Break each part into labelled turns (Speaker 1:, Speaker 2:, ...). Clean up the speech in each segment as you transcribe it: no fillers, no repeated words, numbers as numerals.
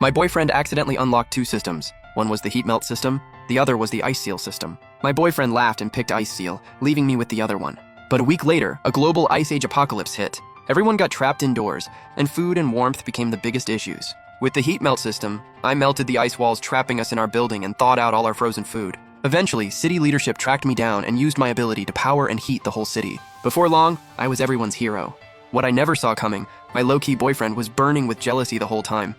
Speaker 1: My boyfriend accidentally unlocked two systems. One was the heat melt system, the other was the ice seal system. My boyfriend laughed and picked ice seal, leaving me with the other one. But a week later, a global ice age apocalypse hit. Everyone got trapped indoors, and food and warmth became the biggest issues. With the heat melt system, I melted the ice walls trapping us in our building and thawed out all our frozen food. Eventually, city leadership tracked me down and used my ability to power and heat the whole city. Before long, I was everyone's hero. What I never saw coming, my low-key boyfriend was burning with jealousy the whole time.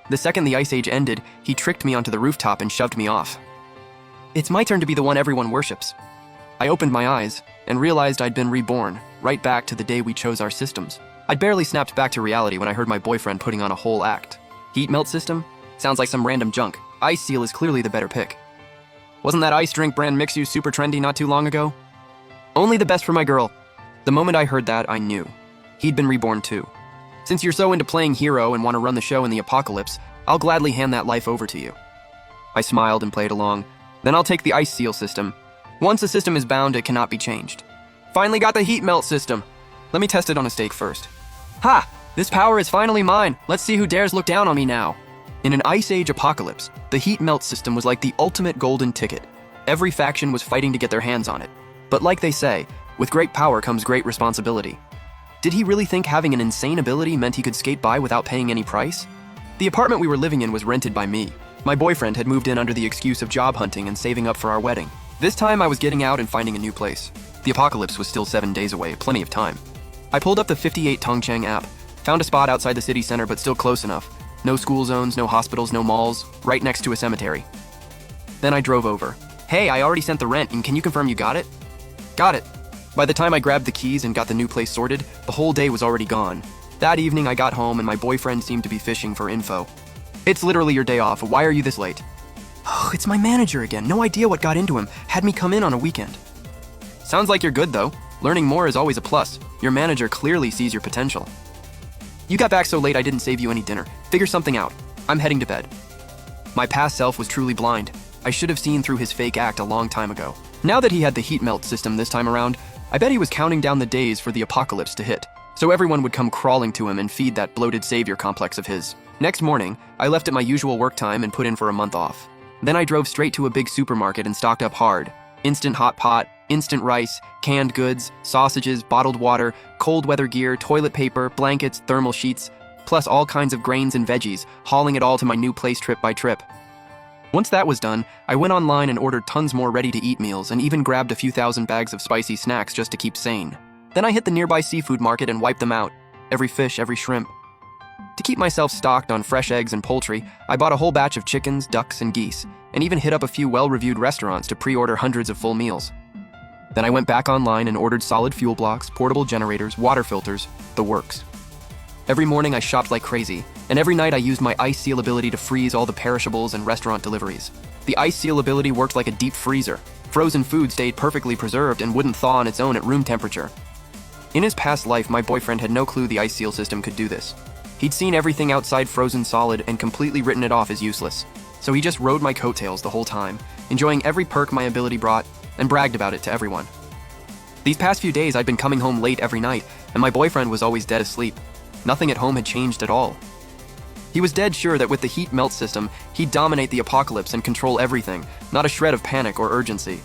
Speaker 1: The second the ice age ended, he tricked me onto the rooftop and shoved me off. It's my turn to be the one everyone worships. I opened my eyes and realized I'd been reborn, right back to the day we chose our systems. I'd barely snapped back to reality when I heard my boyfriend putting on a whole act. Heat melt system? Sounds like some random junk. Ice seal is clearly the better pick. Wasn't that ice drink brand Mixu super trendy not too long ago? Only the best for my girl. The moment I heard that, I knew. He'd been reborn too. Since you're so into playing hero and want to run the show in the apocalypse, I'll gladly hand that life over to you. I smiled and played along. Then I'll take the ice seal system. Once a system is bound, it cannot be changed. Finally got the heat melt system. Let me test it on a steak first. Ha! This power is finally mine. Let's see who dares look down on me now. In an ice age apocalypse, the heat melt system was like the ultimate golden ticket. Every faction was fighting to get their hands on it. But like they say, with great power comes great responsibility. Did he really think having an insane ability meant he could skate by without paying any price? The apartment we were living in was rented by me. My boyfriend had moved in under the excuse of job hunting and saving up for our wedding. This time I was getting out and finding a new place. The apocalypse was still 7 days away, plenty of time. I pulled up the 58 Tongcheng app, found a spot outside the city center but still close enough. No school zones, no hospitals, no malls, right next to a cemetery. Then I drove over. Hey, I already sent the rent, and can you confirm you got it? Got it. By the time I grabbed the keys and got the new place sorted, the whole day was already gone. That evening I got home and my boyfriend seemed to be fishing for info. It's literally your day off. Why are you this late? Oh, it's my manager again. No idea what got into him. Had me come in on a weekend. Sounds like you're good though. Learning more is always a plus. Your manager clearly sees your potential. You got back so late I didn't save you any dinner. Figure something out. I'm heading to bed. My past self was truly blind. I should have seen through his fake act a long time ago. Now that he had the heat melt system this time around, I bet he was counting down the days for the apocalypse to hit, so everyone would come crawling to him and feed that bloated savior complex of his. Next morning, I left at my usual work time and put in for a month off. Then I drove straight to a big supermarket and stocked up hard. Instant hot pot, instant rice, canned goods, sausages, bottled water, cold weather gear, toilet paper, blankets, thermal sheets, plus all kinds of grains and veggies, hauling it all to my new place trip by trip. Once that was done, I went online and ordered tons more ready-to-eat meals and even grabbed a few thousand bags of spicy snacks just to keep sane. Then I hit the nearby seafood market and wiped them out. Every fish, every shrimp. To keep myself stocked on fresh eggs and poultry, I bought a whole batch of chickens, ducks, and geese, and even hit up a few well-reviewed restaurants to pre-order hundreds of full meals. Then I went back online and ordered solid fuel blocks, portable generators, water filters, the works. Every morning I shopped like crazy, and every night I used my ice seal ability to freeze all the perishables and restaurant deliveries. The ice seal ability worked like a deep freezer. Frozen food stayed perfectly preserved and wouldn't thaw on its own at room temperature. In his past life, my boyfriend had no clue the ice seal system could do this. He'd seen everything outside frozen solid and completely written it off as useless. So he just rode my coattails the whole time, enjoying every perk my ability brought, and bragged about it to everyone. These past few days I'd been coming home late every night, and my boyfriend was always dead asleep. Nothing at home had changed at all. He was dead sure that with the heat melt system, he'd dominate the apocalypse and control everything, not a shred of panic or urgency.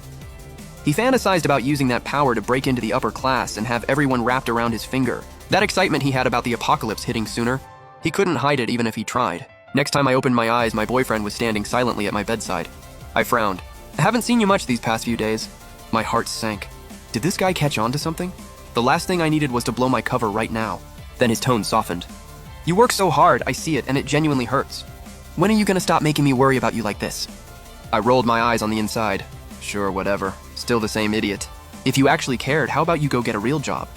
Speaker 1: He fantasized about using that power to break into the upper class and have everyone wrapped around his finger. That excitement he had about the apocalypse hitting sooner, he couldn't hide it even if he tried. Next time I opened my eyes, my boyfriend was standing silently at my bedside. I frowned. I haven't seen you much these past few days. My heart sank. Did this guy catch on to something? The last thing I needed was to blow my cover right now. Then his tone softened. You work so hard, I see it, and it genuinely hurts. When are you gonna stop making me worry about you like this? I rolled my eyes on the inside. Sure, whatever. Still the same idiot. If you actually cared, how about you go get a real job?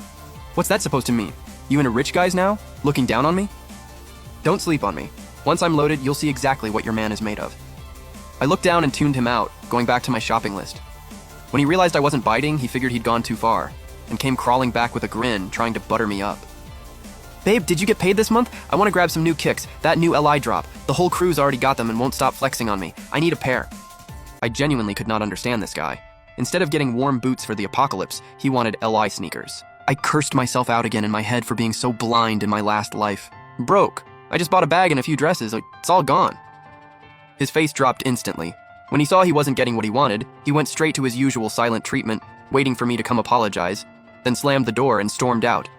Speaker 1: What's that supposed to mean? You into rich guys now? Looking down on me? Don't sleep on me. Once I'm loaded, you'll see exactly what your man is made of. I looked down and tuned him out, going back to my shopping list. When he realized I wasn't biting, he figured he'd gone too far, and came crawling back with a grin, trying to butter me up. Babe, did you get paid this month? I want to grab some new kicks, that new LI drop. The whole crew's already got them and won't stop flexing on me. I need a pair. I genuinely could not understand this guy. Instead of getting warm boots for the apocalypse, he wanted LI sneakers. I cursed myself out again in my head for being so blind in my last life. Broke. I just bought a bag and a few dresses, it's all gone. His face dropped instantly. When he saw he wasn't getting what he wanted, he went straight to his usual silent treatment, waiting for me to come apologize, then slammed the door and stormed out.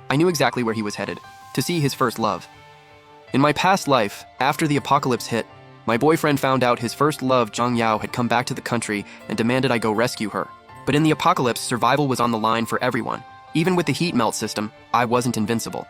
Speaker 1: I knew exactly where he was headed, to see his first love. In my past life, after the apocalypse hit, my boyfriend found out his first love, Zhang Yao, had come back to the country and demanded I go rescue her. But in the apocalypse, survival was on the line for everyone. Even with the heat melt system, I wasn't invincible.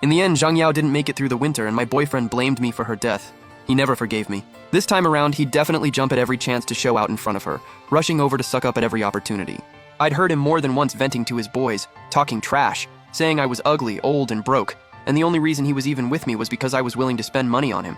Speaker 1: In the end, Zhang Yao didn't make it through the winter and my boyfriend blamed me for her death. He never forgave me. This time around, he'd definitely jump at every chance to show out in front of her, rushing over to suck up at every opportunity. I'd heard him more than once venting to his boys, talking trash, saying I was ugly, old, and broke, and the only reason he was even with me was because I was willing to spend money on him.